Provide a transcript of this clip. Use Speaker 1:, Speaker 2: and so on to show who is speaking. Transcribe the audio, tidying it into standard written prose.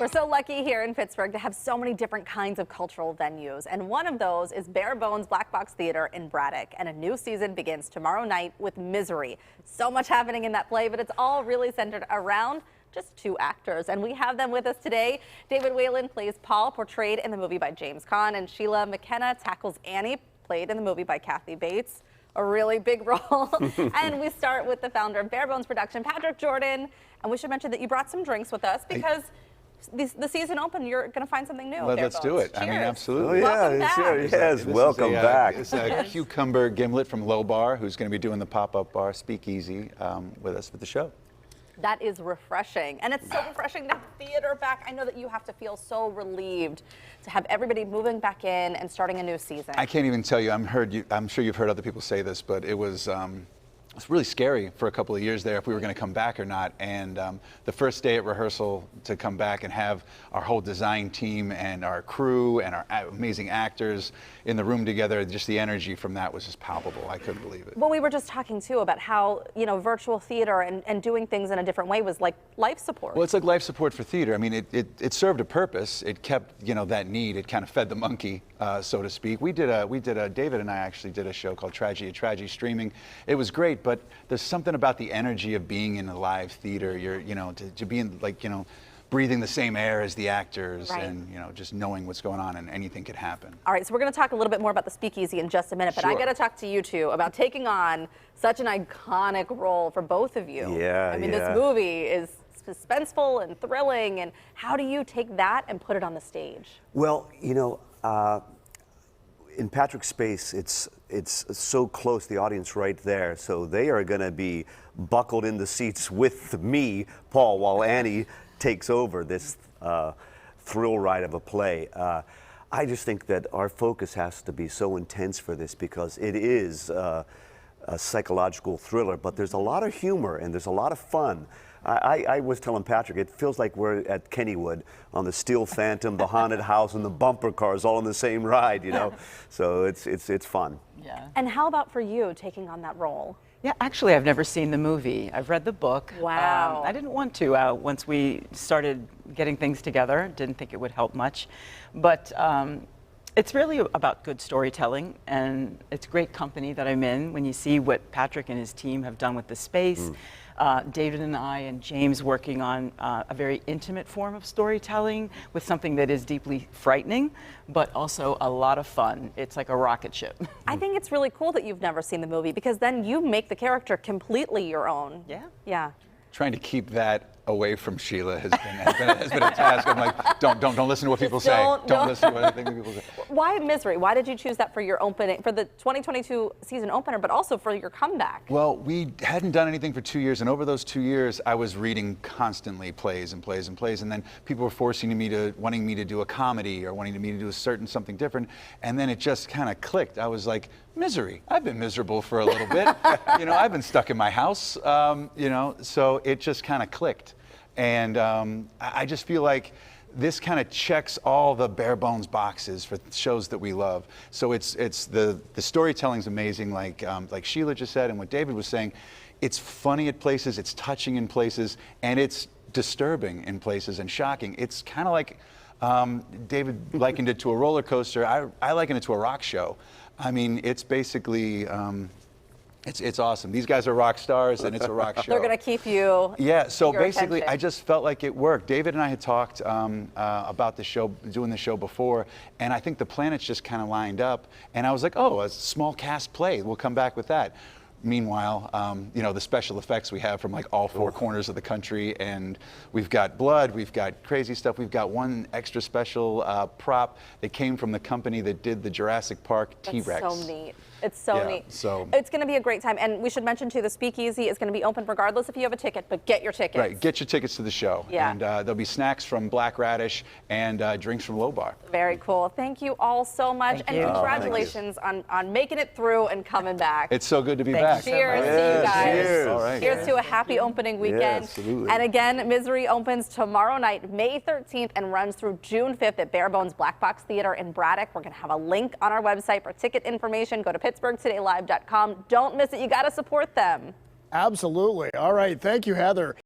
Speaker 1: We're so lucky here in Pittsburgh to have so many different kinds of cultural venues, and one of those is Barebones Black Box Theater in Braddock, and a new season begins tomorrow night with Misery. So much happening in that play, but it's all really centered around just two actors, and we have them with us today. David Whalen plays Paul, portrayed in the movie by James Caan, and Sheila McKenna tackles Annie, played in the movie by Kathy Bates. A really big role. And we start with the founder of Barebones Productions, Patrick Jordan, and we should mention that you brought some drinks with us because the season open, you're going to find something new.
Speaker 2: Let's do it.
Speaker 1: Cheers.
Speaker 2: I mean, absolutely.
Speaker 3: Oh, yeah, sure. Yes, welcome back.
Speaker 2: It's a cucumber gimlet from Low Bar, who's going to be doing the pop-up bar Speakeasy with us for the show.
Speaker 1: That is refreshing, and it's so refreshing to have theater back. I know that you have to feel so relieved to have everybody moving back in and starting a new season.
Speaker 2: I can't even tell you. I'm sure you've heard other people say this, but it was really scary for a couple of years there if we were going to come back or not. And the first day at rehearsal to come back and have our whole design team and our crew and our amazing actors in the room together, just the energy from that was just palpable. I couldn't believe it.
Speaker 1: Well, we were just talking too about how, you know, virtual theater and doing things in a different way was like life support.
Speaker 2: Well, it's like life support for theater. I mean, it served a purpose. It kept, you know, that need. It kind of fed the monkey, so to speak. David and I actually did a show called Tragedy streaming. It was great, but there's something about the energy of being in a live theater. You're, you know, to be in, like, you know, breathing the same air as the actors, right, and, you know, just knowing what's going on and anything could happen. All
Speaker 1: right, so we're going to talk a little bit more about the Speakeasy in just a minute, but I got to talk to you two about taking on such an iconic role for both of you.
Speaker 3: Yeah,
Speaker 1: I mean, this movie is suspenseful and thrilling, and how do you take that and put it on the stage?
Speaker 3: Well, you know, in Patrick's space, it's so close, the audience right there, so they are going to be buckled in the seats with me, Paul, while Annie takes over this thrill ride of a play. I just think that our focus has to be so intense for this because it is a psychological thriller, but there's a lot of humor and there's a lot of fun. I was telling Patrick, it feels like we're at Kennywood on the Steel Phantom, the haunted house, and the bumper cars all on the same ride, you know? So it's fun.
Speaker 1: Yeah. And how about for you taking on that role?
Speaker 4: Yeah, actually, I've never seen the movie. I've read the book.
Speaker 1: Wow.
Speaker 4: I didn't want to once we started getting things together. Didn't think it would help much. But it's really about good storytelling, and it's great company that I'm in when you see what Patrick and his team have done with the space. David and I and James working on a very intimate form of storytelling with something that is deeply frightening, but also a lot of fun. It's like a rocket ship.
Speaker 1: I think it's really cool that you've never seen the movie because then you make the character completely your own.
Speaker 4: Yeah.
Speaker 1: Yeah.
Speaker 2: Trying to keep that away from Sheila has been a task. I'm like, don't listen to what people say. Don't listen to anything people say.
Speaker 1: Why Misery? Why did you choose that for your opening, for the 2022 season opener, but also for your comeback?
Speaker 2: Well, we hadn't done anything for 2 years, and over those 2 years, I was reading constantly plays and plays and plays, and then people were wanting me to do a comedy or wanting me to do something different, and then it just kind of clicked. I was like, Misery. I've been miserable for a little bit. You know, I've been stuck in my house, you know, so it just kind of clicked. And I just feel like this kind of checks all the bare bones boxes for shows that we love. So it's the storytelling's amazing, like Sheila just said, and what David was saying. It's funny at places, it's touching in places, and it's disturbing in places and shocking. It's kind of like David likened it to a roller coaster. I liken it to a rock show. I mean, it's basically, it's awesome. These guys are rock stars, and it's a rock show.
Speaker 1: They're going to keep you.
Speaker 2: Yeah, so basically,
Speaker 1: attention.
Speaker 2: I just felt like it worked. David and I had talked about the show, doing the show before, and I think the planets just kind of lined up, and I was like, oh, a small cast play, we'll come back with that. Meanwhile, you know, the special effects we have from like all four corners of the country, and we've got blood, we've got crazy stuff, we've got one extra special prop that came from the company that did the Jurassic Park T-Rex.
Speaker 1: That's so neat. It's so neat.
Speaker 2: So
Speaker 1: it's going to be a great time, and we should mention too, the Speakeasy is going to be open regardless if you have a ticket, but get your tickets.
Speaker 2: Right, get your tickets to the show.
Speaker 1: Yeah.
Speaker 2: And there'll be snacks from Black Radish and drinks from Low Bar.
Speaker 1: Very cool. Thank you all so much,
Speaker 4: Thank
Speaker 1: and
Speaker 4: you.
Speaker 1: congratulations on making it through and coming back.
Speaker 2: It's so good to be
Speaker 4: Thank you
Speaker 2: back.
Speaker 4: so
Speaker 1: Cheers
Speaker 4: much.
Speaker 1: to you guys.
Speaker 3: Cheers.
Speaker 2: All right.
Speaker 1: Here's to a happy opening weekend.
Speaker 3: Yeah, absolutely.
Speaker 1: And again, Misery opens tomorrow night, May 13th, and runs through June 5th at Barebones Black Box Theater in Braddock. We're going to have a link on our website for ticket information. Go to pittsburghtodaylive.com. Don't miss it. You got to support them.
Speaker 5: Absolutely. All right. Thank you, Heather.